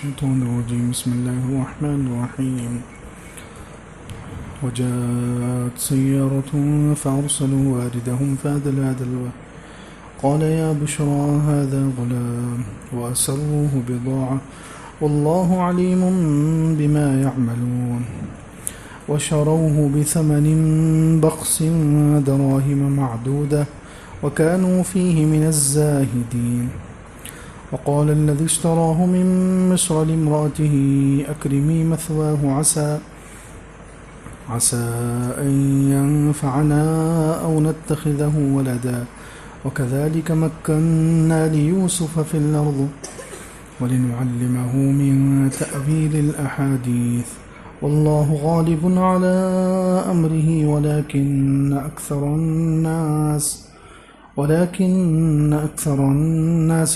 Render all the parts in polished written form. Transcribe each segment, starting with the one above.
الشيطان الرجيم بسم الله الرحمن الرحيم وجاءت سيارة فأرسلوا واردهم فأدلى دلوه قال يا بشرى هذا غلام وأسروه بضاعة والله عليم بما يعملون وشروه بثمن بخس دراهم معدودة وكانوا فيه من الزاهدين وقال الذي اشتراه من مصر لامرأته أكرمي مثواه عسى أن ينفعنا أو نتخذه ولدا وكذلك مكنا ليوسف في الأرض ولنعلمه من تأويل الأحاديث والله غالب على أمره ولكن أكثر الناس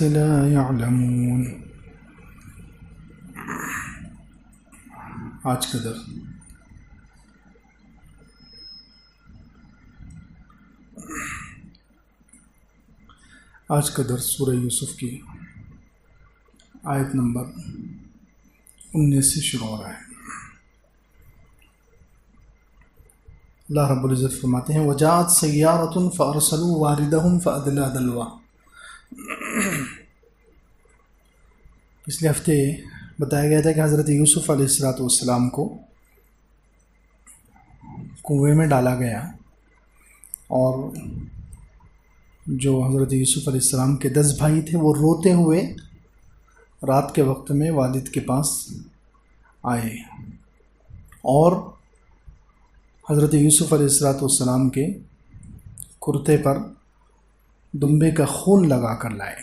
لا يعلمون. آج کا درس سورہ یوسف کی آیت نمبر 19 سے شروع ہو رہا ہے. اللہ رب العزت فرماتے ہیں وجاءت سیارۃ فارسلوا واردہم فادلی دلوہ. پچھلے ہفتے بتایا گیا تھا کہ حضرت یوسف علیہ السلام کو کنویں میں ڈالا گیا اور جو حضرت یوسف علیہ السلام کے 10 بھائی تھے وہ روتے ہوئے رات کے وقت میں والد کے پاس آئے اور حضرت یوسف علیہ السلام کے کرتے پر دمبے کا خون لگا کر لائے.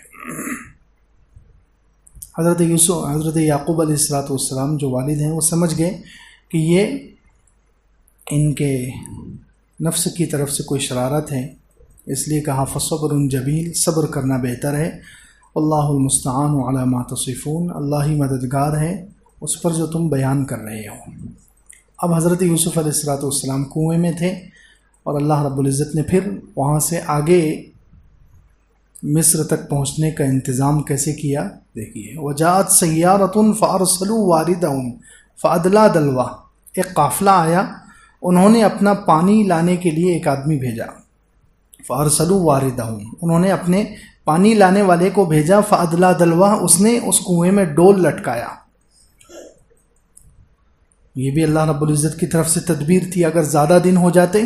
حضرت یعقوب علیہ السلام جو والد ہیں وہ سمجھ گئے کہ یہ ان کے نفس کی طرف سے کوئی شرارت ہے، اس لیے کہا فصبر جمیل، صبر کرنا بہتر ہے. اللہ المستعان علی ما تصفون، اللہ ہی مددگار ہے اس پر جو تم بیان کر رہے ہو. اب حضرت یوسف علیہ السلام کنویں میں تھے اور اللہ رب العزت نے پھر وہاں سے آگے مصر تک پہنچنے کا انتظام کیسے کیا دیکھیے. وجاءت سیارۃ فارسلوا واردہم فادلی دلوہ. ایک قافلہ آیا، انہوں نے اپنا پانی لانے کے لیے ایک آدمی بھیجا. فارسلوا واردہم، انہوں نے اپنے پانی لانے والے کو بھیجا. فادلی دلوہ، اس نے اس کنویں میں ڈول لٹکایا. یہ بھی اللہ رب العزت کی طرف سے تدبیر تھی. اگر زیادہ دن ہو جاتے،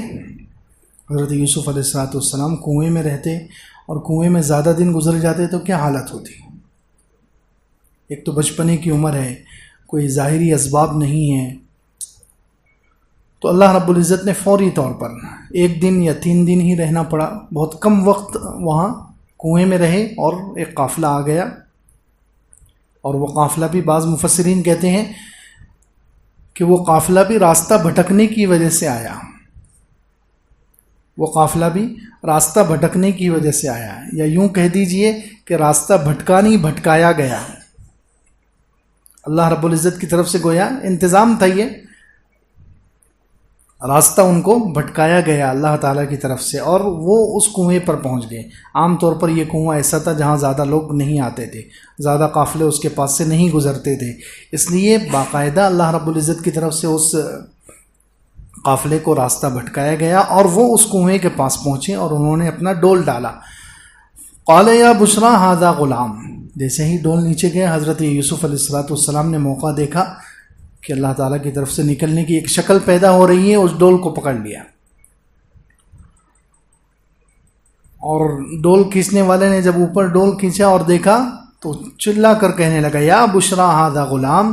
حضرت یوسف علیہ السلام کنویں میں رہتے اور کنویں میں زیادہ دن گزر جاتے تو کیا حالت ہوتی. ایک تو بچپنے کی عمر ہے، کوئی ظاہری اسباب نہیں ہے، تو اللہ رب العزت نے فوری طور پر 1 دن یا 3 دن ہی رہنا پڑا. بہت کم وقت وہاں کنویں میں رہے اور ایک قافلہ آ گیا. اور وہ قافلہ بھی بعض مفسرین کہتے ہیں کہ وہ قافلہ بھی راستہ بھٹکنے کی وجہ سے آیا. یا یوں کہہ دیجئے کہ راستہ بھٹکا نہیں بھٹکایا گیا. اللہ رب العزت کی طرف سے گویا انتظام تھا، یہ راستہ ان کو بھٹکایا گیا اللہ تعالیٰ کی طرف سے اور وہ اس کنویں پر پہنچ گئے. عام طور پر یہ کنواں ایسا تھا جہاں زیادہ لوگ نہیں آتے تھے، زیادہ قافلے اس کے پاس سے نہیں گزرتے تھے، اس لیے باقاعدہ اللہ رب العزت کی طرف سے اس قافلے کو راستہ بھٹکایا گیا اور وہ اس کنویں کے پاس پہنچے اور انہوں نے اپنا ڈول ڈالا. قال یا بشرا ھذا غلام. جیسے ہی ڈول نیچے گئے، حضرت یوسف علیہ السلام نے موقع دیکھا کہ اللہ تعالیٰ کی طرف سے نکلنے کی ایک شکل پیدا ہو رہی ہے، اس ڈول کو پکڑ لیا. اور ڈول کھینچنے والے نے جب اوپر ڈول کھینچا اور دیکھا تو چلا کر کہنے لگا یا بشرا ھذا غلام،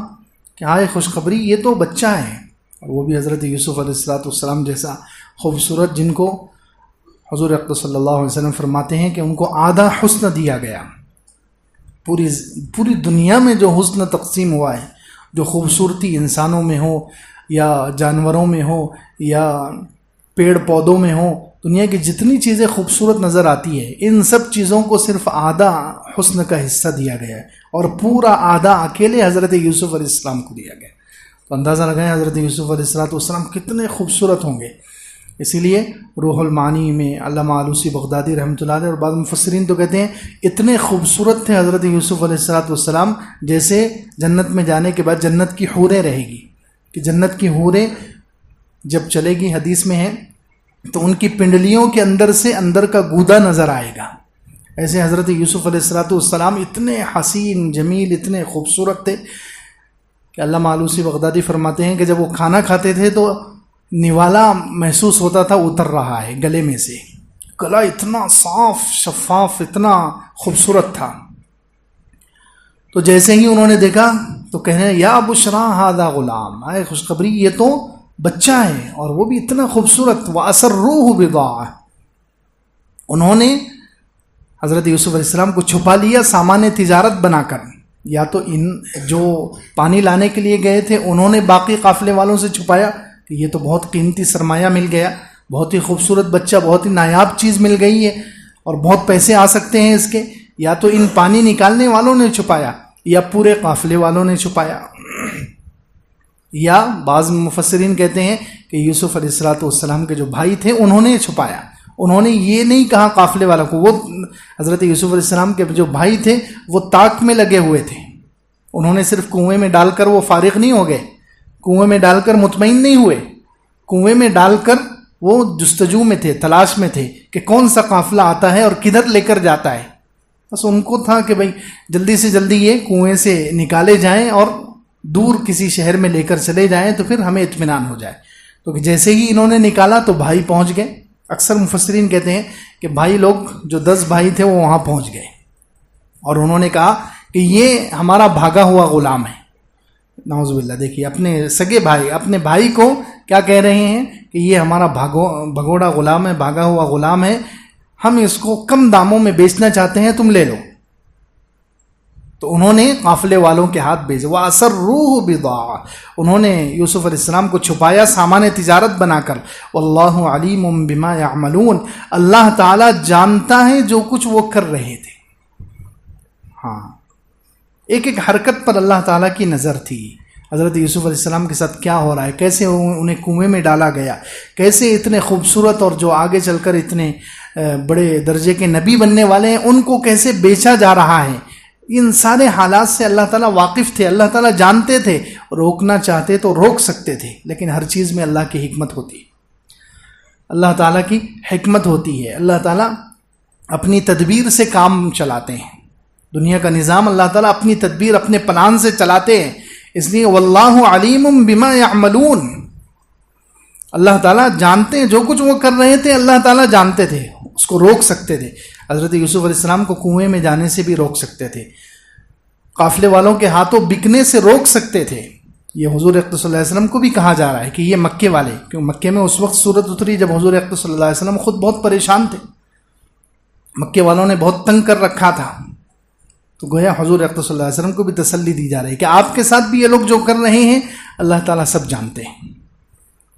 کہ ہائے خوشخبری، یہ تو بچہ ہے. اور وہ بھی حضرت یوسف علیہ السلام جیسا خوبصورت، جن کو حضور اقدس صلی اللہ علیہ وسلم فرماتے ہیں کہ ان کو آدھا حسن دیا گیا. پوری دنیا میں جو حسن تقسیم ہوا ہے، جو خوبصورتی انسانوں میں ہو یا جانوروں میں ہو یا پیڑ پودوں میں ہو، دنیا کی جتنی چیزیں خوبصورت نظر آتی ہے، ان سب چیزوں کو صرف آدھا حسن کا حصہ دیا گیا ہے اور پورا آدھا اکیلے حضرت یوسف علیہ السلام کو دیا گیا. تو اندازہ لگائیں حضرت یوسف علیہ السلام کتنے خوبصورت ہوں گے. اسی لیے روح المعانی میں علامہ آلوسی بغدادی رحمۃ اللہ علیہ اور بعض مفسرین تو کہتے ہیں اتنے خوبصورت تھے حضرت یوسف علیہ السلام جیسے جنت میں جانے کے بعد جنت کی حوریں رہے گی، کہ جنت کی حوریں جب چلے گی، حدیث میں ہے، تو ان کی پنڈلیوں کے اندر سے اندر کا گودا نظر آئے گا۔ ایسے حضرت یوسف علیہ السلام اتنے حسین جمیل، اتنے خوبصورت تھے کہ علامہ آلوسی بغدادی فرماتے ہیں کہ جب وہ کھانا کھاتے تھے تو نوالا محسوس ہوتا تھا اتر رہا ہے گلے میں سے، گلا اتنا صاف شفاف، اتنا خوبصورت تھا۔ تو جیسے ہی انہوں نے دیکھا تو کہنے یا بشرا ھذا غلام، آئے خوشخبری، یہ تو بچہ ہے اور وہ بھی اتنا خوبصورت۔ وَأَسَرُّوهُ بِضَاعَةً، انہوں نے حضرت یوسف علیہ السلام کو چھپا لیا سامان تجارت بنا کر، یا تو ان جو پانی لانے کے لیے گئے تھے انہوں نے باقی قافلے والوں سے چھپایا کہ یہ تو بہت قیمتی سرمایہ مل گیا، بہت ہی خوبصورت بچہ، بہت ہی نایاب چیز مل گئی ہے اور بہت پیسے آ سکتے ہیں اس کے، یا تو ان پانی نکالنے والوں نے چھپایا یا پورے قافلے والوں نے چھپایا۔ یا بعض مفسرین کہتے ہیں کہ یوسف علیہ السلام کے جو بھائی تھے انہوں نے چھپایا، انہوں نے یہ نہیں کہا قافلے والوں کو، وہ حضرت یوسف علیہ السلام کے جو بھائی تھے وہ طاق میں لگے ہوئے تھے، انہوں نے صرف کنویں میں ڈال کر وہ فارغ نہیں ہو گئے، کنویں میں ڈال کر مطمئن نہیں ہوئے، کنویں میں ڈال کر وہ جستجو میں تھے، تلاش میں تھے کہ کون سا قافلہ آتا ہے اور کدھر لے کر جاتا ہے۔ بس ان کو تھا کہ بھئی جلدی سے جلدی یہ کنویں سے نکالے جائیں اور دور کسی شہر میں لے کر چلے جائیں تو پھر ہمیں اطمینان ہو جائے۔ تو جیسے ہی انہوں نے نکالا تو بھائی پہنچ گئے۔ اکثر مفسرین کہتے ہیں کہ بھائی لوگ جو 10 بھائی تھے وہ وہاں پہنچ گئے اور انہوں نے کہا کہ یہ ہمارا بھاگا ہوا غلام ہے۔ نعوذ باللہ، دیکھیے اپنے سگے بھائی اپنے بھائی کو کیا کہہ رہے ہیں کہ یہ ہمارا بھگوڑا غلام ہے، بھاگا ہوا غلام ہے، ہم اس کو کم داموں میں بیچنا چاہتے ہیں، تم لے لو۔ تو انہوں نے قافلے والوں کے ہاتھ بھیجے، وَأَسَرُّوهُ بِضَاعَةً، انہوں نے یوسف علیہ السلام کو چھپایا سامان تجارت بنا کر۔ وَاللَّهُ عَلِيمٌ بِمَا يَعْمَلُونَ، اللہ تعالیٰ جانتا ہے جو کچھ وہ کر رہے تھے۔ ہاں، ایک ایک حرکت پر اللہ تعالیٰ کی نظر تھی۔ حضرت یوسف علیہ السلام کے ساتھ کیا ہو رہا ہے، کیسے انہیں کنویں میں ڈالا گیا، کیسے اتنے خوبصورت اور جو آگے چل کر اتنے بڑے درجے کے نبی بننے والے ہیں ان کو کیسے بیچا جا رہا ہے، ان سارے حالات سے اللہ تعالیٰ واقف تھے، اللہ تعالیٰ جانتے تھے۔ روکنا چاہتے تو روک سکتے تھے، لیکن ہر چیز میں اللہ کی حکمت ہوتی ہے، اللہ تعالیٰ کی حکمت ہوتی ہے۔ اللہ تعالیٰ اپنی تدبیر سے کام چلاتے ہیں، دنیا کا نظام اللہ تعالیٰ اپنی تدبیر اپنے پلان سے چلاتے ہیں۔ اس لیے واللہ علیم بما یعملون، اللہ تعالیٰ جانتے ہیں جو کچھ وہ کر رہے تھے، اللہ تعالیٰ جانتے تھے، اس کو روک سکتے تھے۔ حضرت یوسف علیہ السلام کو کنویں میں جانے سے بھی روک سکتے تھے، قافلے والوں کے ہاتھوں بکنے سے روک سکتے تھے۔ یہ حضور اقدس صلی اللہ علیہ وسلم کو بھی کہا جا رہا ہے کہ یہ مکے والے، کیوں مکے میں اس وقت صورت اتری جب حضور اقدس صلی اللہ علیہ وسلم خود بہت پریشان تھے، مکے والوں نے بہت تنگ کر رکھا تھا، تو گویا حضور اقدس صلی اللہ علیہ وسلم کو بھی تسلی دی جا رہی ہے کہ آپ کے ساتھ بھی یہ لوگ جو کر رہے ہیں اللہ تعالیٰ سب جانتے ہیں،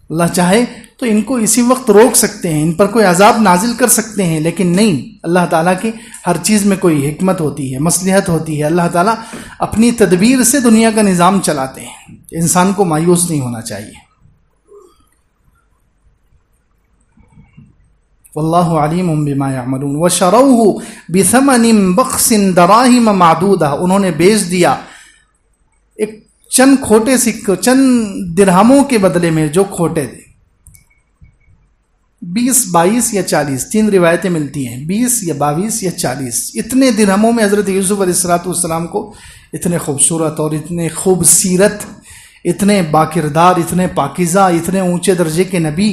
اللہ چاہے تو ان کو اسی وقت روک سکتے ہیں، ان پر کوئی عذاب نازل کر سکتے ہیں، لیکن نہیں، اللہ تعالیٰ کی ہر چیز میں کوئی حکمت ہوتی ہے، مصلحت ہوتی ہے۔ اللہ تعالیٰ اپنی تدبیر سے دنیا کا نظام چلاتے ہیں، انسان کو مایوس نہیں ہونا چاہیے۔ واللہ علیم بما یعملون وشروہ بثمن بخس دراہم معدودہ، انہوں نے بیچ دیا ایک چند کھوٹے سکے، چند درہموں کے بدلے میں، جو کھوٹے تھے 20 22 یا 40، 3 روایتیں ملتی ہیں، 20 یا 22 یا 40، اتنے درہموں میں حضرت یوسف علیہ السلام کو اتنے خوبصورت اور اتنے خوب سیرت، اتنے باکردار، اتنے پاکیزہ، اتنے اونچے درجے کے نبی،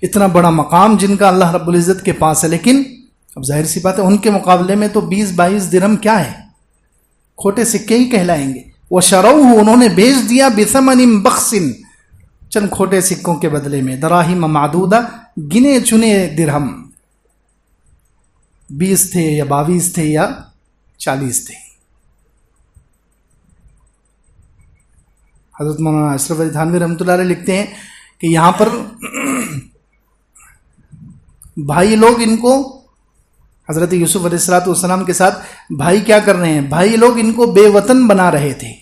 اتنا بڑا مقام جن کا اللہ رب العزت کے پاس ہے، لیکن اب ظاہر سی بات ہے ان کے مقابلے میں تو 20 22 درہم کیا ہے، کھوٹے سکے ہی کہلائیں گے۔ وشروہ، انہوں نے بیچ دیا، بثمن بخس، چند کھوٹے سکوں کے بدلے میں، دراہم معدودہ، گنے چنے درہم، 20 تھے یا 22 تھے یا 40 تھے۔ حضرت مولانا اشرف علی تھانوی رحمۃ اللہ علیہ لکھتے ہیں کہ یہاں پر بھائی لوگ ان کو، حضرت یوسف علیہ السلام کے ساتھ بھائی کیا کر رہے ہیں، بھائی لوگ ان کو بے وطن بنا رہے تھے،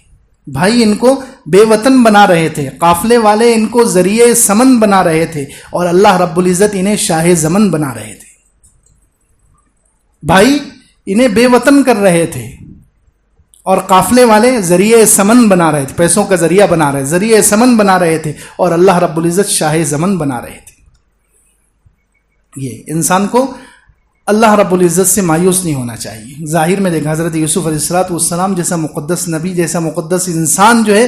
بھائی ان کو بے وطن بنا رہے تھے، قافلے والے ان کو ذریعہ سمن بنا رہے تھے، اور اللہ رب العزت انہیں شاہ زمن بنا رہے تھے۔ بھائی انہیں بے وطن کر رہے تھے اور قافلے والے ذریعہ سمن بنا رہے تھے، پیسوں کا ذریعہ بنا رہے، ذریعہ سمن بنا رہے تھے، اور اللہ رب العزت شاہ زمن بنا رہے تھے۔ یہ انسان کو اللہ رب العزت سے مایوس نہیں ہونا چاہیے۔ ظاہر میں دیکھا حضرت یوسف علیہ السلام جیسا مقدس نبی، جیسا مقدس انسان جو ہے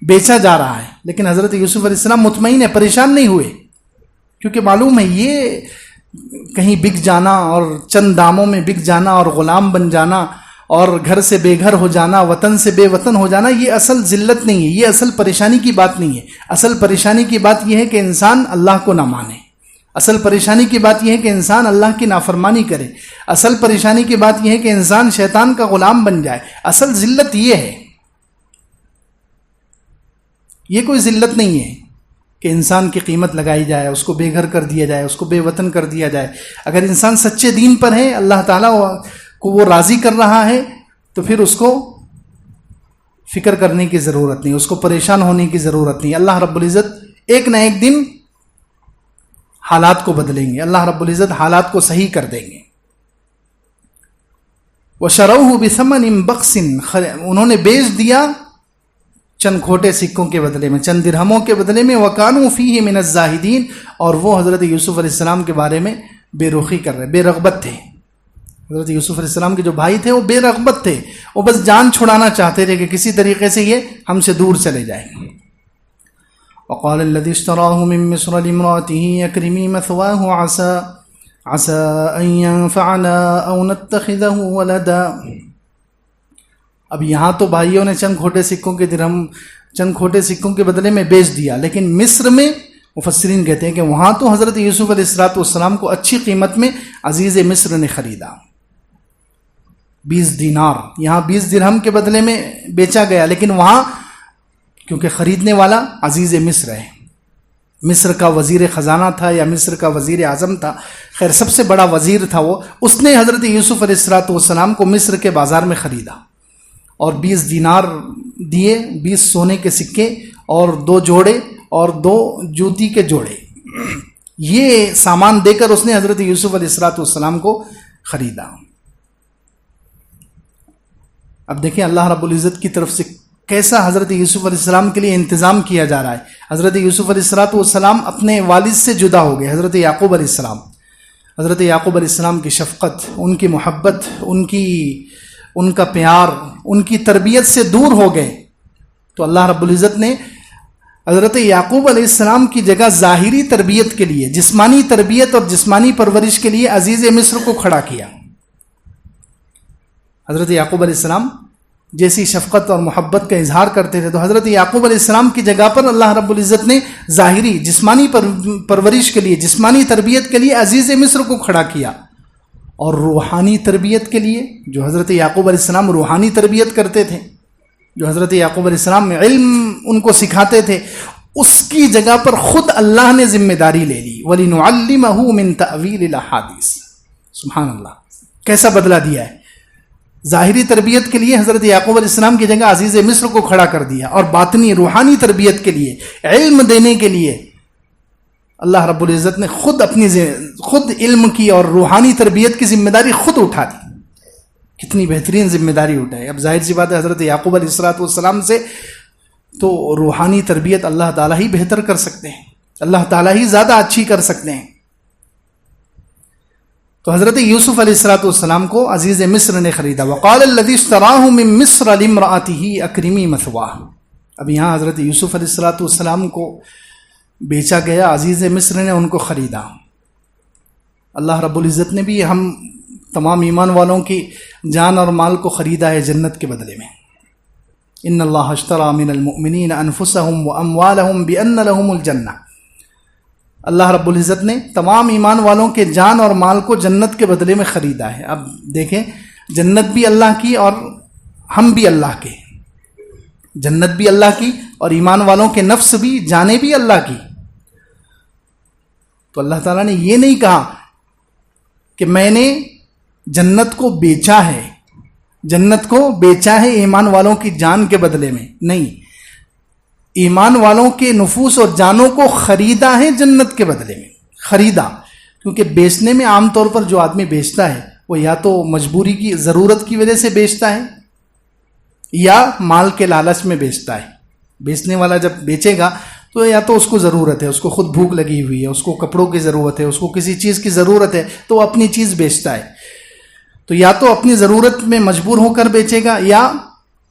بیچا جا رہا ہے، لیکن حضرت یوسف علیہ السلام مطمئن ہے، پریشان نہیں ہوئے، کیونکہ معلوم ہے یہ کہیں بک جانا اور چند داموں میں بک جانا اور غلام بن جانا اور گھر سے بے گھر ہو جانا، وطن سے بے وطن ہو جانا، یہ اصل ذلت نہیں ہے، یہ اصل پریشانی کی بات نہیں ہے۔ اصل پریشانی کی بات یہ ہے کہ انسان اللہ کو نہ مانے، اصل پریشانی کی بات یہ ہے کہ انسان اللہ کی نافرمانی کرے، اصل پریشانی کی بات یہ ہے کہ انسان شیطان کا غلام بن جائے۔ اصل ذلت یہ ہے، یہ کوئی ذلت نہیں ہے کہ انسان کی قیمت لگائی جائے، اس کو بے گھر کر دیا جائے، اس کو بے وطن کر دیا جائے۔ اگر انسان سچے دین پر ہے، اللہ تعالیٰ کو وہ راضی کر رہا ہے، تو پھر اس کو فکر کرنے کی ضرورت نہیں، اس کو پریشان ہونے کی ضرورت نہیں۔ اللہ رب العزت ایک نہ ایک دن حالات کو بدلیں گے، اللہ رب العزت حالات کو صحیح کر دیں گے۔ وَشَرَوْهُ بِثَمَنٍ بَخْسٍ، انہوں نے بیچ دیا چند کھوٹے سکوں کے بدلے میں، چند درہموں کے بدلے میں۔ وَكَانُوا فِيهِ مِنَ الزَّاهِدِينَ، اور وہ حضرت یوسف علیہ السلام کے بارے میں بے رخی کر رہے، بے رغبت تھے۔ حضرت یوسف علیہ السلام کے جو بھائی تھے وہ بے رغبت تھے، وہ بس جان چھڑانا چاہتے تھے کہ کسی طریقے سے یہ ہم سے دور چلے جائیں۔ وقال الذي اشتراه من مصر لامرأته أكرمي مثواه عسى أن ينفعنا أو نتخذه ولدا۔ اب یہاں تو بھائیوں نے چند کھوٹے سکوں کے درہم چند کھوٹے سکوں کے بدلے میں بیچ دیا، لیکن مصر میں مفسرین کہتے ہیں کہ وہاں تو حضرت یوسف علیہ السلام کو اچھی قیمت میں عزیز مصر نے خریدا، 20 دینار، یہاں 20 درہم کے بدلے میں بیچا گیا، لیکن وہاں کیونکہ خریدنے والا عزیز مصر ہے، مصر کا وزیر خزانہ تھا یا مصر کا وزیر اعظم تھا، خیر سب سے بڑا وزیر تھا وہ، اس نے حضرت یوسف علیہ السلام کو مصر کے بازار میں خریدا اور 20 دینار دیے، 20 سونے کے سکے اور 2 جوڑے اور 2 جوتی کے جوڑے، یہ سامان دے کر اس نے حضرت یوسف علیہ السلام کو خریدا۔ اب دیکھیں اللہ رب العزت کی طرف سے کیسا حضرت یوسف علیہ السلام کے لیے انتظام کیا جا رہا ہے۔ حضرت یوسف علیہ السلام اپنے والد سے جدا ہو گئے، حضرت یعقوب علیہ السلام، حضرت یعقوب علیہ السلام کی شفقت، ان کی محبت، ان کا پیار، ان کی تربیت سے دور ہو گئے، تو اللہ رب العزت نے حضرت یعقوب علیہ السلام کی جگہ ظاہری تربیت کے لیے، جسمانی تربیت اور جسمانی پرورش کے لیے عزیز مصر کو کھڑا کیا۔ حضرت یعقوب علیہ السلام جیسی شفقت اور محبت کا اظہار کرتے تھے، تو حضرت یعقوب علیہ السلام کی جگہ پر اللہ رب العزت نے ظاہری جسمانی پرورش کے لیے، جسمانی تربیت کے لیے عزیز مصر کو کھڑا کیا، اور روحانی تربیت کے لیے جو حضرت یعقوب علیہ السلام روحانی تربیت کرتے تھے، جو حضرت یعقوب علیہ السلام میں علم ان کو سکھاتے تھے، اس کی جگہ پر خود اللہ نے ذمہ داری لے لی۔ وَلِنُعَلِّمَهُ مِن تَأْوِيلِ الْأَحَادِيثِ، سبحان اللہ، کیسا بدلہ دیا ہے۔ ظاہری تربیت کے لیے حضرت یعقوب علیہ السلام کی جگہ عزیز مصر کو کھڑا کر دیا، اور باطنی روحانی تربیت کے لیے، علم دینے کے لیے اللہ رب العزت نے خود علم کی اور روحانی تربیت کی ذمہ داری خود اٹھا دی۔ کتنی بہترین ذمہ داری اٹھائی۔ اب ظاہر سی بات ہے حضرت یعقوب علیہ السلام سے تو روحانی تربیت اللہ تعالیٰ ہی بہتر کر سکتے ہیں، اللہ تعالیٰ ہی زیادہ اچھی کر سکتے ہیں۔ تو حضرت یوسف علیہ السلام کو عزیز مصر نے خریدا۔ وقال الذي اشتراه من مصر لامرأته اکرمی مثواه، اب یہاں حضرت یوسف علیہ السلام کو بیچا گیا، عزیز مصر نے ان کو خریدا۔ اللہ رب العزت نے بھی ہم تمام ایمان والوں کی جان اور مال کو خریدا ہے جنت کے بدلے میں۔ ان اللہ اشتری من المؤمنین انفسهم واموالهم بان لهم الجنہ، اللہ رب العزت نے تمام ایمان والوں کے جان اور مال کو جنت کے بدلے میں خریدا ہے۔ اب دیکھیں جنت بھی اللہ کی اور ہم بھی اللہ کے، جنت بھی اللہ کی اور ایمان والوں کے نفس بھی، جانیں بھی اللہ کی۔ تو اللہ تعالیٰ نے یہ نہیں کہا کہ میں نے جنت کو بیچا ہے، جنت کو بیچا ہے ایمان والوں کی جان کے بدلے میں نہیں، ایمان والوں کے نفوس اور جانوں کو خریدا ہے جنت کے بدلے میں، خریدا. کیونکہ بیچنے میں عام طور پر جو آدمی بیچتا ہے وہ یا تو مجبوری کی ضرورت کی وجہ سے بیچتا ہے یا مال کے لالچ میں بیچتا ہے. بیچنے والا جب بیچے گا تو یا تو اس کو ضرورت ہے، اس کو خود بھوک لگی ہوئی ہے، اس کو کپڑوں کی ضرورت ہے، اس کو کسی چیز کی ضرورت ہے تو وہ اپنی چیز بیچتا ہے. تو یا تو اپنی ضرورت میں مجبور ہو کر بیچے گا یا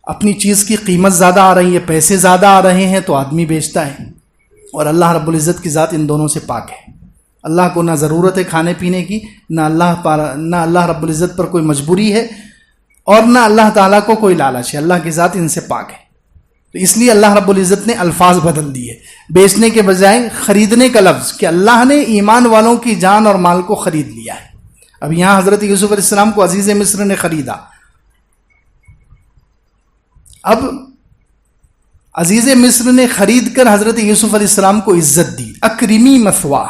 اپنی چیز کی قیمت زیادہ آ رہی ہے، پیسے زیادہ آ رہے ہیں تو آدمی بیچتا ہے. اور اللہ رب العزت کی ذات ان دونوں سے پاک ہے. اللہ کو نہ ضرورت ہے کھانے پینے کی، نہ اللہ رب العزت پر کوئی مجبوری ہے، اور نہ اللہ تعالیٰ کو کوئی لالچ ہے. اللہ کی ذات ان سے پاک ہے. تو اس لیے اللہ رب العزت نے الفاظ بدل دیے، بیچنے کے بجائے خریدنے کا لفظ، کہ اللہ نے ایمان والوں کی جان اور مال کو خرید لیا ہے. اب یہاں حضرت یوسف علیہ السلام کو عزیز مصر نے خریدا. اب عزیز مصر نے خرید کر حضرت یوسف علیہ السلام کو عزت دی. اکرمی مثوا،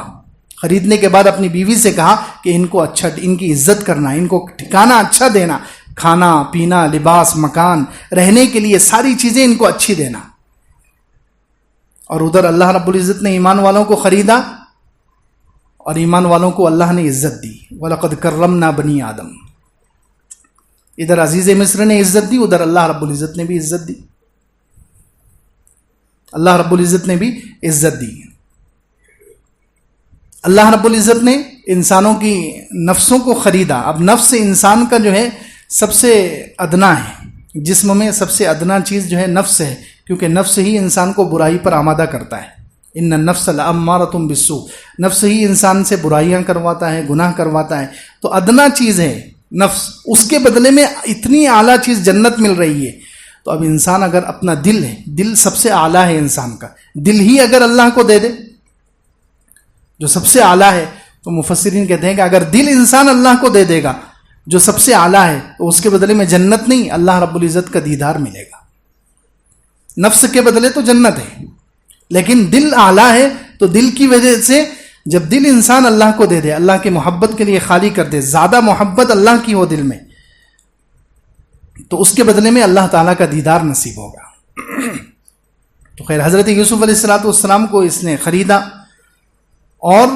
خریدنے کے بعد اپنی بیوی سے کہا کہ ان کو اچھا، ان کی عزت کرنا، ان کو ٹھکانہ اچھا دینا، کھانا پینا، لباس، مکان، رہنے کے لیے ساری چیزیں ان کو اچھی دینا. اور ادھر اللہ رب العزت نے ایمان والوں کو خریدا اور ایمان والوں کو اللہ نے عزت دی. وَلَقَدْ كَرَّمْنَا بَنِي آدم. ادھر عزیز مصر نے عزت دی، ادھر اللہ رب العزت نے بھی عزت دی. اللہ رب العزت نے بھی عزت دی. اللہ رب العزت نے انسانوں کی نفسوں کو خریدا. اب نفس انسان کا جو ہے سب سے ادنا ہے، جسم میں سب سے ادنا چیز جو ہے نفس ہے، کیونکہ نفس ہی انسان کو برائی پر آمادہ کرتا ہے. ان النفس لامارۃ بالسوء، نفس ہی انسان سے برائیاں کرواتا ہے، گناہ کرواتا ہے. تو ادنا چیز ہے نفس، اس کے بدلے میں اتنی اعلیٰ چیز جنت مل رہی ہے. تو اب انسان اگر اپنا دل ہے، دل سب سے اعلیٰ ہے انسان کا، دل ہی اگر اللہ کو دے دے جو سب سے اعلیٰ ہے، تو مفسرین کہتے ہیں کہ اگر دل انسان اللہ کو دے دے گا جو سب سے اعلیٰ ہے تو اس کے بدلے میں جنت نہیں، اللہ رب العزت کا دیدار ملے گا. نفس کے بدلے تو جنت ہے، لیکن دل اعلیٰ ہے تو دل کی وجہ سے جب دل انسان اللہ کو دے دے، اللہ کی محبت کے لیے خالی کر دے، زیادہ محبت اللہ کی ہو دل میں، تو اس کے بدلے میں اللہ تعالیٰ کا دیدار نصیب ہوگا. تو خیر حضرت یوسف علیہ السلام کو اس نے خریدا اور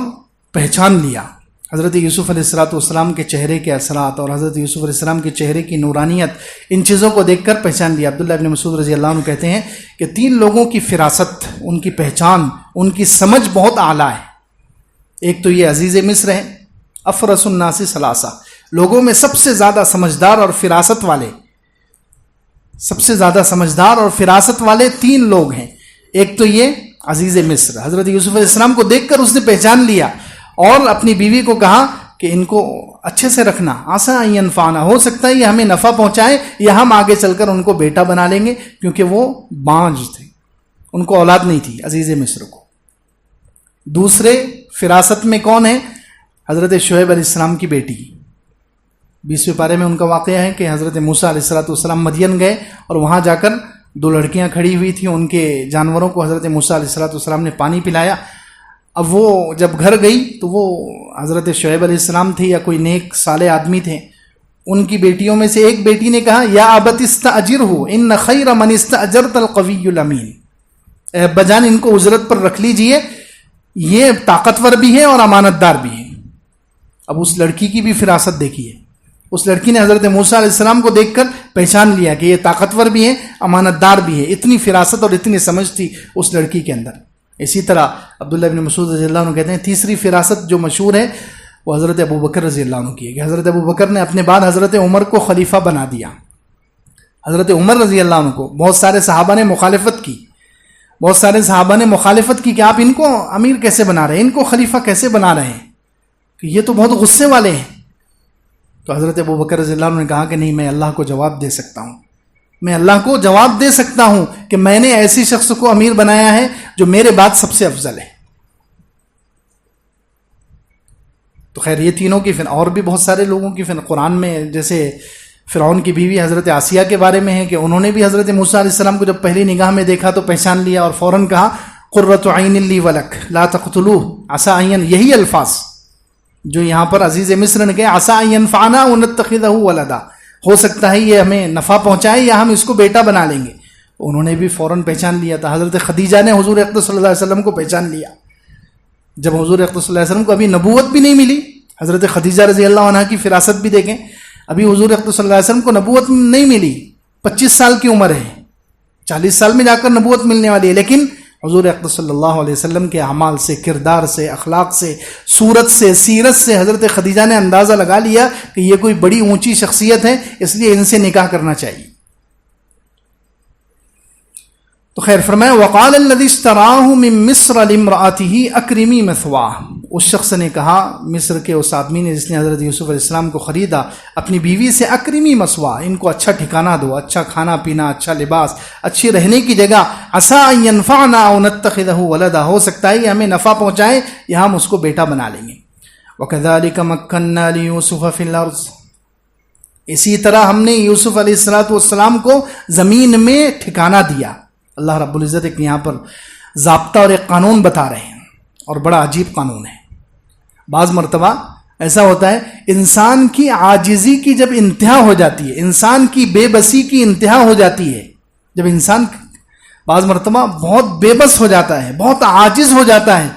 پہچان لیا. حضرت یوسف علیہ السلام کے چہرے کے اثرات اور حضرت یوسف علیہ السلام کے چہرے کی نورانیت، ان چیزوں کو دیکھ کر پہچان لیا. عبداللہ ابن مسعود رضی اللہ عنہ کہتے ہیں کہ 3 لوگوں کی فراست، ان کی پہچان، ان کی سمجھ بہت اعلیٰ ہے. ایک تو یہ عزیز مصر ہے، افرس الناس ثلاثہ، لوگوں میں سب سے زیادہ سمجھدار اور فراست والے، سب سے زیادہ سمجھدار اور فراست والے 3 لوگ ہیں. ایک تو یہ عزیز مصر، حضرت یوسف علیہ السلام کو دیکھ کر اس نے پہچان لیا اور اپنی بیوی کو کہا کہ ان کو اچھے سے رکھنا، عسیٰ ان ینفعنا، ہو سکتا ہے یہ ہمیں نفع پہنچائے یا ہم آگے چل کر ان کو بیٹا بنا لیں گے، کیونکہ وہ بانجھ تھے، ان کو اولاد نہیں تھی عزیز مصر کو. دوسرے فراست میں کون ہے؟ حضرت شعیب علیہ السلام کی بیٹی. 20ویں پارے میں ان کا واقعہ ہے کہ حضرت موسیٰ علیہ السلام مدین گئے اور وہاں جا کر 2 لڑکیاں کھڑی ہوئی تھیں، ان کے جانوروں کو حضرت موسیٰ علیہ السلام نے پانی پلایا. اب وہ جب گھر گئی تو وہ حضرت شعیب علیہ السلام تھے یا کوئی نیک صالح آدمی تھے، ان کی بیٹیوں میں سے ایک بیٹی نے کہا یا ابت استاجرہ ان خیر من استاجرت القوی الامین، اے ابا جان ان کو اجرت پر رکھ لیجئے، یہ طاقتور بھی ہے اور امانت دار بھی ہے. اب اس لڑکی کی بھی فراست دیکھیے، اس لڑکی نے حضرت موسیٰ علیہ السلام کو دیکھ کر پہچان لیا کہ یہ طاقتور بھی ہے، امانت دار بھی ہے. اتنی فراست اور اتنی سمجھ تھی اس لڑکی کے اندر. اسی طرح عبداللہ ابن مسعود رضی اللہ عنہ کہتے ہیں تیسری فراست جو مشہور ہے وہ حضرت ابو بکر رضی اللہ عنہ کی ہے کہ حضرت ابو بکر نے اپنے بعد حضرت عمر کو خلیفہ بنا دیا. حضرت عمر رضی اللہ عنہ کو بہت سارے صحابہ نے مخالفت کی، بہت سارے صحابہ نے مخالفت کی کہ آپ ان کو امیر کیسے بنا رہے ہیں، ان کو خلیفہ کیسے بنا رہے ہیں، کہ یہ تو بہت غصے والے ہیں. تو حضرت ابو بکر رضی اللہ عنہ نے کہا کہ نہیں، میں اللہ کو جواب دے سکتا ہوں، میں اللہ کو جواب دے سکتا ہوں کہ میں نے ایسی شخص کو امیر بنایا ہے جو میرے بعد سب سے افضل ہے. تو خیر یہ تینوں کی اور بھی بہت سارے لوگوں کی قرآن میں، جیسے فرعون کی بیوی حضرت آسیہ کے بارے میں ہے کہ انہوں نے بھی حضرت موسیٰ علیہ السلام کو جب پہلی نگاہ میں دیکھا تو پہچان لیا اور فوراً کہا قرۃ عین لی ولک لا تقتلوہ عسیٰ ان، یہی الفاظ جو یہاں پر عزیز مصر نے کہے عسیٰ ان ینفعنا ونتخذہ ولدا، ہو سکتا ہے یہ ہمیں نفع پہنچائے یا ہم اس کو بیٹا بنا لیں گے. انہوں نے بھی فوراً پہچان لیا تھا. حضرت خدیجہ نے حضور اقدس صلی اللہ علیہ وسلم کو پہچان لیا. جب حضور اقدس صلی اللہ علیہ وسلم کو ابھی نبوت بھی نہیں ملی, حضرت خدیجہ رضی اللہ عنہ کی فراست بھی دیکھیں, ابھی حضور اقدس صلی اللہ علیہ وسلم کو نبوت نہیں ملی, 25 سال کی عمر ہے, 40 سال میں جا کر نبوت ملنے والی ہے, لیکن حضور اقدس صلی اللہ علیہ وسلم کے اعمال سے, کردار سے, اخلاق سے, صورت سے, سیرت سے حضرت خدیجہ نے اندازہ لگا لیا کہ یہ کوئی بڑی اونچی شخصیت ہے, اس لیے ان سے نکاح کرنا چاہیے. تو خیر فرمایا وقال الذی اشتراہ من مصر لامرأته اکرمی مثواہ, اس شخص نے کہا مصر کے اس آدمی نے جس نے حضرت یوسف علیہ السلام کو خریدا اپنی بیوی سے, اکرمی مثواہ, ان کو اچھا ٹھکانہ دو, اچھا کھانا پینا, اچھا لباس, اچھی رہنے کی جگہ. عسیٰ ان ینفعنا او نتخذہ ولدا, ہو سکتا ہے یہ ہمیں نفع پہنچائے یا ہم اس کو بیٹا بنا لیں گے. وکذالک مکننا لیوسف فی الارض, اسی طرح ہم نے یوسف علیہ السلام کو زمین میں ٹھکانہ دیا. اللہ رب العزت ایک یہاں پر ضابطہ اور ایک قانون بتا رہے ہیں, اور بڑا عجیب قانون ہے. بعض مرتبہ ایسا ہوتا ہے انسان کی عاجزی کی جب انتہا ہو جاتی ہے, انسان کی بے بسی کی انتہا ہو جاتی ہے, جب انسان بعض مرتبہ بہت بے بس ہو جاتا ہے, بہت عاجز ہو جاتا ہے,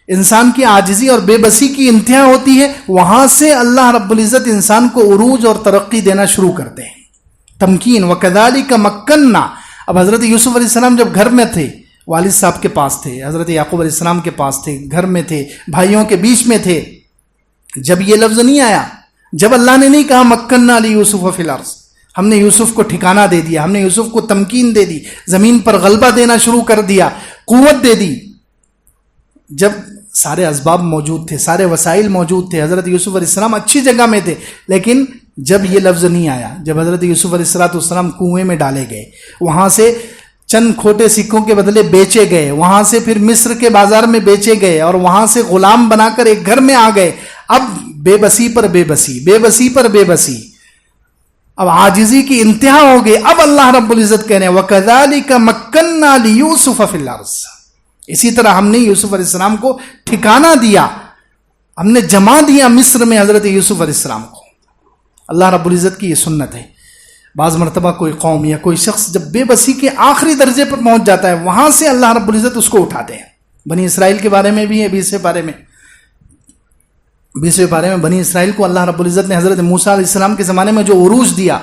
انسان کی عاجزی اور بے بسی کی انتہا ہوتی ہے, وہاں سے اللہ رب العزت انسان کو عروج اور ترقی دینا شروع کرتے ہیں. تمکین, وکذالک مکننا. اب حضرت یوسف علیہ السلام جب گھر میں تھے, والد صاحب کے پاس تھے, حضرت یعقوب علیہ السلام کے پاس تھے, گھر میں تھے, بھائیوں کے بیچ میں تھے, جب یہ لفظ نہیں آیا, جب اللہ نے نہیں کہا مکننا لیوسف فی الارض, ہم نے یوسف کو ٹھکانہ دے دیا, ہم نے یوسف کو تمکین دے دی, زمین پر غلبہ دینا شروع کر دیا, قوت دے دی, جب سارے اسباب موجود تھے, سارے وسائل موجود تھے, حضرت یوسف علیہ السلام اچھی جگہ میں تھے, لیکن جب یہ لفظ نہیں آیا, جب حضرت یوسف علیہ السلام کنویں میں ڈالے گئے, وہاں سے چند کھوٹے سکوں کے بدلے بیچے گئے, وہاں سے پھر مصر کے بازار میں بیچے گئے, اور وہاں سے غلام بنا کر ایک گھر میں آ گئے, اب بے بسی پر بے بسی, بے بسی پر بے بسی, اب عاجزی کی انتہا ہو گئی. اب اللہ رب العزت کہہ رہے ہیں وَكَذَلِكَ مَكَّنَّا لِيُوسُفَ فِي الْأَرْضِ, اسی طرح ہم نے یوسف علیہ السلام کو ٹھکانہ دیا, ہم نے جما دیا مصر میں حضرت یوسف علیہ السلام کو. اللہ رب العزت کی یہ سنت ہے. بعض مرتبہ کوئی قوم یا کوئی شخص جب بے بسی کے آخری درجے پر پہنچ جاتا ہے, وہاں سے اللہ رب العزت اس کو اٹھاتے ہیں. بنی اسرائیل کے بارے میں بھی ہے 20ویں پارے میں بنی اسرائیل کو اللہ رب العزت نے حضرت موسیٰ علیہ السلام کے زمانے میں جو عروج دیا,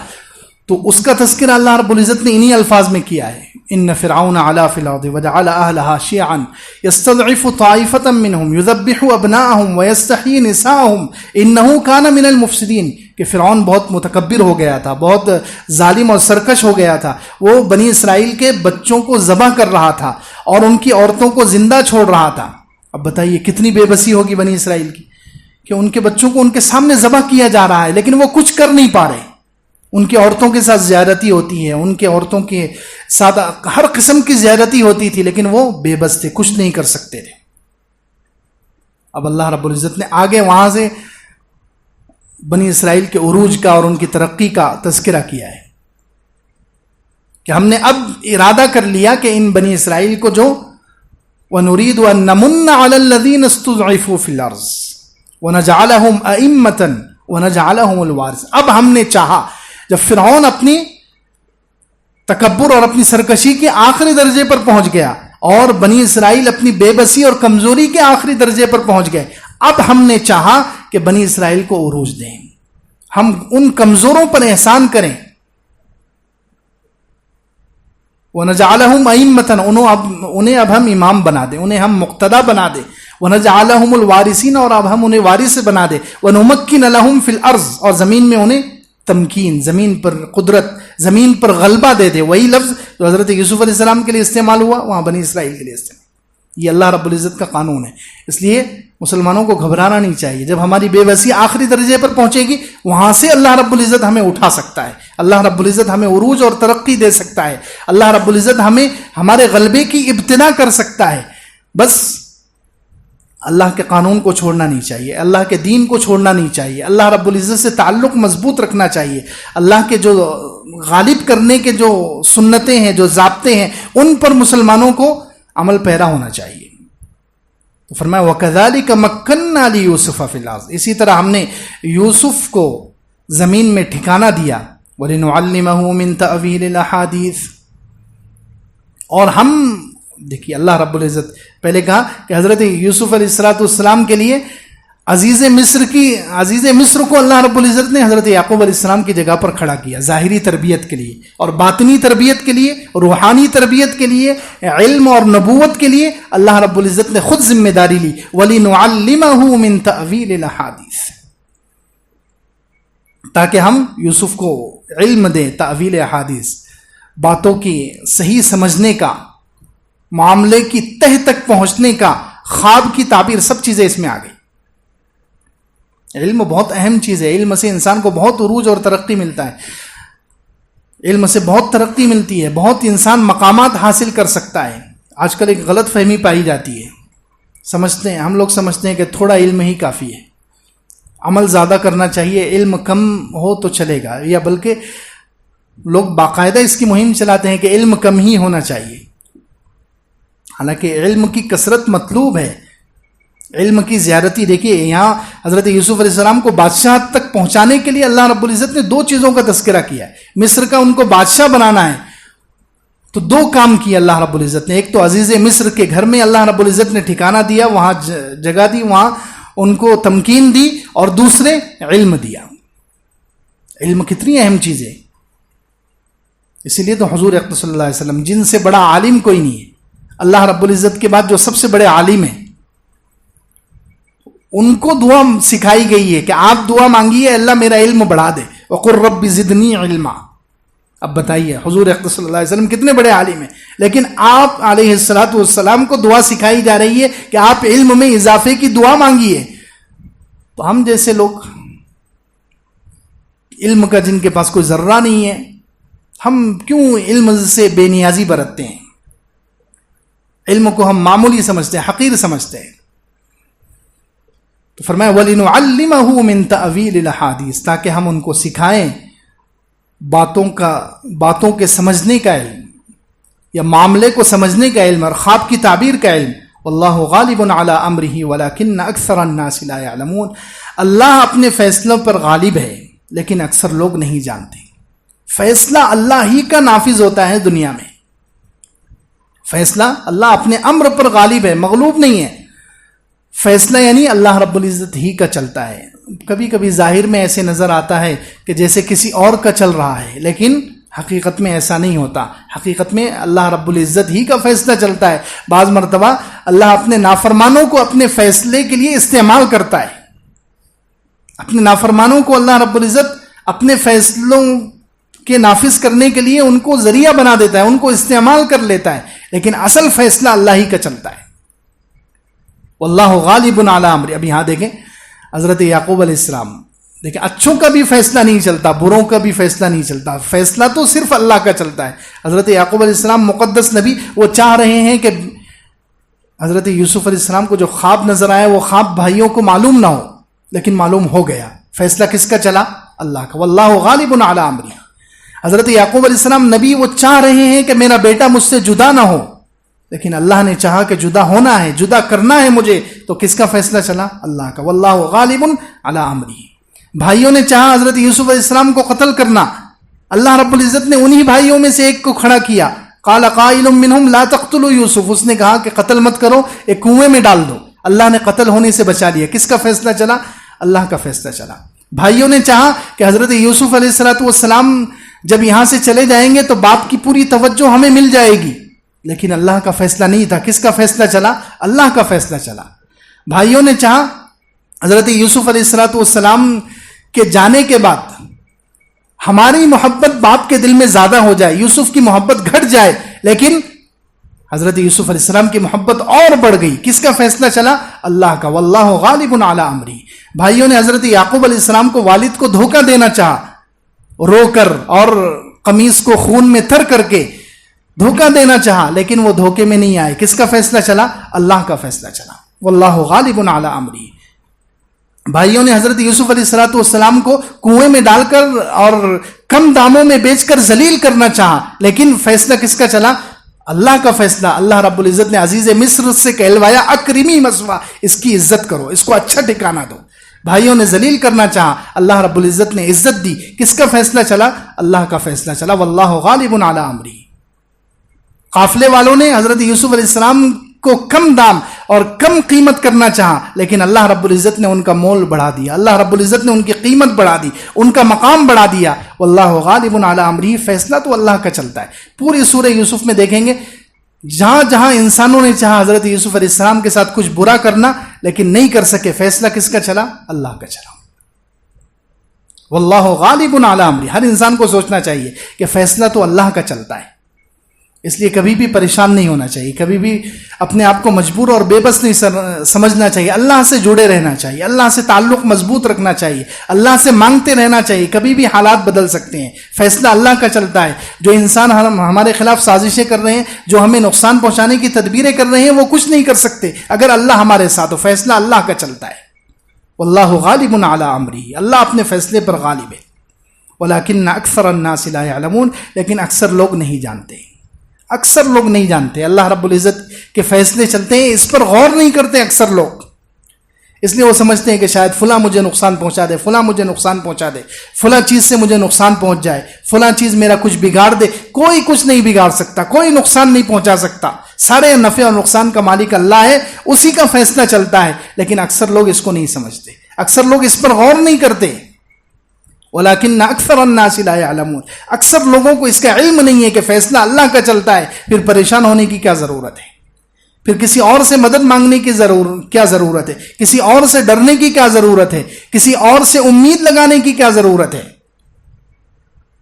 تو اس کا تذکرہ اللہ رب العزت نے انہی الفاظ میں کیا ہے, ان فرعون علا فی الارض وجعل اہلہا شیعا یستضعف طائفة منہم یذبح ابناءہم ویستحیی نساءہم انہو کان من المفسدین, کہ فرعون بہت متکبر ہو گیا تھا, بہت ظالم اور سرکش ہو گیا تھا, وہ بنی اسرائیل کے بچوں کو ذبح کر رہا تھا اور ان کی عورتوں کو زندہ چھوڑ رہا تھا. اب بتائیے کتنی بے بسی ہوگی بنی اسرائیل کی, کہ ان کے بچوں کو ان کے سامنے ذبح کیا جا رہا ہے, لیکن وہ کچھ کر نہیں پا رہے. ان کی عورتوں کے ساتھ زیادتی ہوتی ہے, ان کے عورتوں کے ساتھ ہر قسم کی زیادتی ہوتی تھی, لیکن وہ بے بس تھے, کچھ نہیں کر سکتے تھے. اب اللہ رب العزت نے آگے وہاں سے بنی اسرائیل کے عروج کا اور ان کی ترقی کا تذکرہ کیا ہے, کہ ہم نے اب ارادہ کر لیا کہ ان بنی اسرائیل کو جو وَنُرِيدُ أَن نَّمُنَّ عَلَى الَّذِينَ اسْتُضْعِفُوا فِي الْأَرْضِ وَنَجْعَلَهُمْ أَئِمَّةً وَنَجْعَلَهُمُ الْوَارِثِينَ. اب ہم نے چاہا, جب فرعون اپنی تکبر اور اپنی سرکشی کے آخری درجے پر پہنچ گیا اور بنی اسرائیل اپنی بے بسی اور کمزوری کے آخری درجے پر پہنچ گئے, اب ہم نے چاہا کہ بنی اسرائیل کو عروج دیں, ہم ان کمزوروں پر احسان کریں. وَنَجْعَلَهُمْ أَئِمَّةً, انہیں اب ہم امام بنا دیں, انہیں ہم مقتدی بنا دیں. وَنَجْعَلَهُمُ الْوَارِثِينَ, اور اب ہم انہیں وارث بنا دیں. وَنُمَكِّنَ لَهُمْ فِي الْأَرْضِ, اور زمین میں انہیں تمکین, زمین پر قدرت, زمین پر غلبہ دے دے. وہی لفظ جو حضرت یوسف علیہ السلام کے لیے استعمال ہوا, وہاں بنی اسرائیل کے لیے استعمال. یہ اللہ رب العزت کا قانون ہے. اس لیے مسلمانوں کو گھبرانا نہیں چاہیے. جب ہماری بے بسی آخری درجے پر پہنچے گی, وہاں سے اللہ رب العزت ہمیں اٹھا سکتا ہے, اللہ رب العزت ہمیں عروج اور ترقی دے سکتا ہے, اللہ رب العزت ہمیں ہمارے غلبے کی ابتدا کر سکتا ہے. بس اللہ کے قانون کو چھوڑنا نہیں چاہیے, اللہ کے دین کو چھوڑنا نہیں چاہیے, اللہ رب العزت سے تعلق مضبوط رکھنا چاہیے. اللہ کے جو غالب کرنے کے جو سنتیں ہیں, جو ضابطے ہیں, ان پر مسلمانوں کو عمل پیرا ہونا چاہیے. تو فرمایا وَكَذَلِكَ مَكَّنَّا لِيُوسُفَ فِي الْأَرْضِ, اسی طرح ہم نے یوسف کو زمین میں ٹھکانہ دیا, وَلِنُعَلِّمَهُ مِن تَأْوِيلِ الْأَحَادِيثِ. اور ہم دیکھیے اللہ رب العزت پہلے کہا کہ حضرت یوسف علیہ السلام کے لیے عزیز مصر کو اللہ رب العزت نے حضرت یعقوب علیہ السلام کی جگہ پر کھڑا کیا، ظاہری تربیت کے لیے اور باطنی تربیت کے لیے، روحانی تربیت کے لیے، علم اور نبوت کے لیے اللہ رب العزت نے خود ذمہ داری لی. وَلِنُعَلِّمَهُ مِن تَأْوِيلِ الْأَحَادِيثِ، تاکہ ہم یوسف کو علم دیں تأویل احادیث، باتوں کی صحیح سمجھنے کا، معاملے کی تہ تک پہنچنے کا، خواب کی تعبیر، سب چیزیں اس میں آ گئی. علم بہت اہم چیز ہے، علم سے انسان کو بہت عروج اور ترقی ملتا ہے، علم سے بہت ترقی ملتی ہے، بہت انسان مقامات حاصل کر سکتا ہے. آج کل ایک غلط فہمی پائی جاتی ہے، ہم لوگ سمجھتے ہیں کہ تھوڑا علم ہی کافی ہے، عمل زیادہ کرنا چاہیے، علم کم ہو تو چلے گا، یا بلکہ لوگ باقاعدہ اس کی مہم چلاتے ہیں کہ علم کم ہی ہونا چاہیے. حالانکہ علم کی کثرت مطلوب ہے، علم کی زیارتی. دیکھیے یہاں حضرت یوسف علیہ السلام کو بادشاہ تک پہنچانے کے لیے اللہ رب العزت نے دو چیزوں کا تذکرہ کیا ہے. مصر کا ان کو بادشاہ بنانا ہے تو دو کام کیے اللہ رب العزت نے. ایک تو عزیز مصر کے گھر میں اللہ رب العزت نے ٹھکانہ دیا، وہاں جگہ دی، وہاں ان کو تمکین دی، اور دوسرے علم دیا. علم کتنی اہم چیز ہے، اسی لیے تو حضور اقدس صلی اللہ علیہ وسلم، جن سے بڑا عالم کوئی نہیں ہے، اللہ رب العزت کے بعد جو سب سے بڑے عالم ہیں، ان کو دعا سکھائی گئی ہے کہ آپ دعا مانگیے اللہ میرا علم بڑھا دے، وَقُلْ رَبِّ زِدْنِي عِلْمًا. اب بتائیے حضور اقدس صلی اللہ علیہ وسلم کتنے بڑے عالم ہیں، لیکن آپ علیہ السلام کو دعا سکھائی جا رہی ہے کہ آپ علم میں اضافے کی دعا مانگیے. تو ہم جیسے لوگ علم کا جن کے پاس کوئی ذرہ نہیں ہے، ہم کیوں علم سے بے نیازی برتتے ہیں؟ علم کو ہم معمولی سمجھتے ہیں، حقیر سمجھتے ہیں. تو فرمایا وَلِنُعَلِّمَهُ مِن تَأْوِيلِ الْأَحَادِيثِ، تاکہ ہم ان کو سکھائیں باتوں کے سمجھنے کا علم، یا معاملے کو سمجھنے کا علم اور خواب کی تعبیر کا علم. وَاللَّهُ غَالِبٌ عَلَىٰ أَمْرِهِ وَلَكِنَّ أَكْثَرَ النَّاسِ لَا يَعْلَمُونَ. اللہ اپنے فیصلوں پر غالب ہے لیکن اکثر لوگ نہیں جانتے. فیصلہ اللہ ہی کا نافذ ہوتا ہے دنیا میں، فیصلہ اللہ اپنے امر پر غالب ہے، مغلوب نہیں ہے. فیصلہ یعنی اللہ رب العزت ہی کا چلتا ہے. کبھی کبھی ظاہر میں ایسے نظر آتا ہے کہ جیسے کسی اور کا چل رہا ہے، لیکن حقیقت میں ایسا نہیں ہوتا. حقیقت میں اللہ رب العزت ہی کا فیصلہ چلتا ہے. بعض مرتبہ اللہ اپنے نافرمانوں کو اپنے فیصلے کے لیے استعمال کرتا ہے. اپنے نافرمانوں کو اللہ رب العزت اپنے فیصلوں کے نافذ کرنے کے لیے ان کو ذریعہ بنا دیتا ہے، ان کو استعمال کر لیتا ہے، لیکن اصل فیصلہ اللہ ہی کا چلتا ہے. واللہ غالب علی امر. اب یہاں دیکھیں حضرت یعقوب علیہ السلام، دیکھیں اچھوں کا بھی فیصلہ نہیں چلتا، بروں کا بھی فیصلہ نہیں چلتا، فیصلہ تو صرف اللہ کا چلتا ہے. حضرت یعقوب علیہ السلام مقدس نبی، وہ چاہ رہے ہیں کہ حضرت یوسف علیہ السلام کو جو خواب نظر آیا وہ خواب بھائیوں کو معلوم نہ ہو، لیکن معلوم ہو گیا. فیصلہ کس کا چلا؟ اللہ کا. واللہ غالب علی امر. حضرت یعقوب علیہ السلام نبی، وہ چاہ رہے ہیں کہ میرا بیٹا مجھ سے جدا نہ ہو، لیکن اللہ نے چاہا کہ جدا ہونا ہے، جدا کرنا ہے مجھے، تو کس کا فیصلہ چلا؟ اللہ کا. واللہ غالب علی امرہ. بھائیوں نے چاہا حضرت یوسف علیہ السلام کو قتل کرنا، اللہ رب العزت نے انہی بھائیوں میں سے ایک کو کھڑا کیا. قال قائل منہم لا تقتلوا یوسف. اس نے کہا کہ قتل مت کرو، ایک کنویں میں ڈال دو. اللہ نے قتل ہونے سے بچا لیا. کس کا فیصلہ چلا؟ اللہ کا فیصلہ چلا. بھائیوں نے چاہا کہ حضرت یوسف علیہ السلام جب یہاں سے چلے جائیں گے تو باپ کی پوری توجہ ہمیں مل جائے گی، لیکن اللہ کا فیصلہ نہیں تھا. کس کا فیصلہ چلا؟ اللہ کا فیصلہ چلا. بھائیوں نے چاہا حضرت یوسف علیہ السلام کے جانے کے بعد ہماری محبت باپ کے دل میں زیادہ ہو جائے، یوسف کی محبت گھٹ جائے، لیکن حضرت یوسف علیہ السلام کی محبت اور بڑھ گئی. کس کا فیصلہ چلا؟ اللہ کا. واللہ غالب علی امرہ. بھائیوں نے حضرت یعقوب علیہ السلام کو والد کو دھوکہ دینا چاہا، رو کر اور قمیص کو خون میں تر کر کے دھوکہ دینا چاہا، لیکن وہ دھوکے میں نہیں آئے. کس کا فیصلہ چلا؟ اللہ کا فیصلہ چلا. واللہ غالب علی امرہ. بھائیوں نے حضرت یوسف علیہ السلام کو کنویں میں ڈال کر اور کم داموں میں بیچ کر ذلیل کرنا چاہا، لیکن فیصلہ کس کا چلا؟ اللہ کا فیصلہ. اللہ رب العزت نے عزیز مصر سے کہلوایا اکرمی مثوا، اس کی عزت کرو، اس کو اچھا ٹھکانہ دو. بھائیوں نے ذلیل کرنا چاہا، اللہ رب العزت نے عزت دی۔ کس کا فیصلہ چلا؟ اللہ کا فیصلہ چلا۔ واللہ غالب علی امرہ۔ قافلے والوں نے حضرت یوسف علیہ السلام کو کم دام اور کم قیمت کرنا چاہا، لیکن اللہ رب العزت نے ان کا مول بڑھا دیا، اللہ رب العزت نے ان کی قیمت بڑھا دی، ان کا مقام بڑھا دیا۔ واللہ غالب علی امرہ، فیصلہ تو اللہ کا چلتا ہے۔ پوری سورہ یوسف میں دیکھیں گے جہاں جہاں انسانوں نے چاہا حضرت یوسف علیہ السلام کے ساتھ کچھ برا کرنا لیکن نہیں کر سکے، فیصلہ کس کا چلا؟ اللہ کا چلا۔ واللہ غالب علی امرہ، ہر انسان کو سوچنا چاہیے کہ فیصلہ تو اللہ کا چلتا ہے، اس لیے کبھی بھی پریشان نہیں ہونا چاہیے، کبھی بھی اپنے آپ کو مجبور اور بے بس نہیں سمجھنا چاہیے، اللہ سے جڑے رہنا چاہیے، اللہ سے تعلق مضبوط رکھنا چاہیے، اللہ سے مانگتے رہنا چاہیے۔ کبھی بھی حالات بدل سکتے ہیں، فیصلہ اللہ کا چلتا ہے۔ جو انسان ہمارے خلاف سازشیں کر رہے ہیں، جو ہمیں نقصان پہنچانے کی تدبیریں کر رہے ہیں، وہ کچھ نہیں کر سکتے اگر اللہ ہمارے ساتھ ہو۔ فیصلہ اللہ کا چلتا ہے۔ واللہ غالب علی امرہ، اللہ اپنے فیصلے پر غالب ہے۔ ولکن اکثر الناس لا یعلمون، لیکن اکثر لوگ نہیں جانتے، اکثر لوگ نہیں جانتے اللہ رب العزت کے فیصلے چلتے ہیں، اس پر غور نہیں کرتے اکثر لوگ، اس لیے وہ سمجھتے ہیں کہ شاید فلاں مجھے نقصان پہنچا دے، فلاں مجھے نقصان پہنچا دے، فلاں چیز سے مجھے نقصان پہنچ جائے، فلاں چیز میرا کچھ بگاڑ دے۔ کوئی کچھ نہیں بگاڑ سکتا، کوئی نقصان نہیں پہنچا سکتا، سارے نفع اور نقصان کا مالک اللہ ہے، اسی کا فیصلہ چلتا ہے۔ لیکن اکثر لوگ اس کو نہیں سمجھتے، اکثر لوگ اس پر غور نہیں کرتے۔ ولیکن اکثر الناس لا یعلمون، اکثر لوگوں کو اس کا علم نہیں ہے کہ فیصلہ اللہ کا چلتا ہے۔ پھر پریشان ہونے کی کیا ضرورت ہے؟ پھر کسی اور سے مدد مانگنے کی کیا ضرورت ہے؟ کسی اور سے ڈرنے کی کیا ضرورت ہے؟ کسی اور سے امید لگانے کی کیا ضرورت ہے؟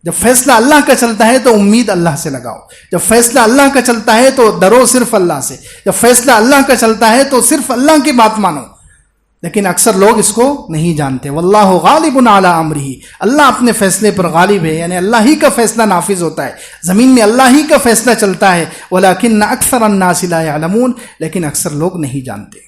جب فیصلہ اللہ کا چلتا ہے تو امید اللہ سے لگاؤ، جب فیصلہ اللہ کا چلتا ہے تو ڈرو صرف اللہ سے، جب فیصلہ اللہ کا چلتا ہے تو صرف اللہ کی بات مانو۔ لیکن اکثر لوگ اس کو نہیں جانتے۔ واللہ غالب علی امرہ، اللہ اپنے فیصلے پر غالب ہے، یعنی اللہ ہی کا فیصلہ نافذ ہوتا ہے، زمین میں اللہ ہی کا فیصلہ چلتا ہے۔ ولکن اکثر الناس لا یعلمون، لیکن اکثر لوگ نہیں جانتے۔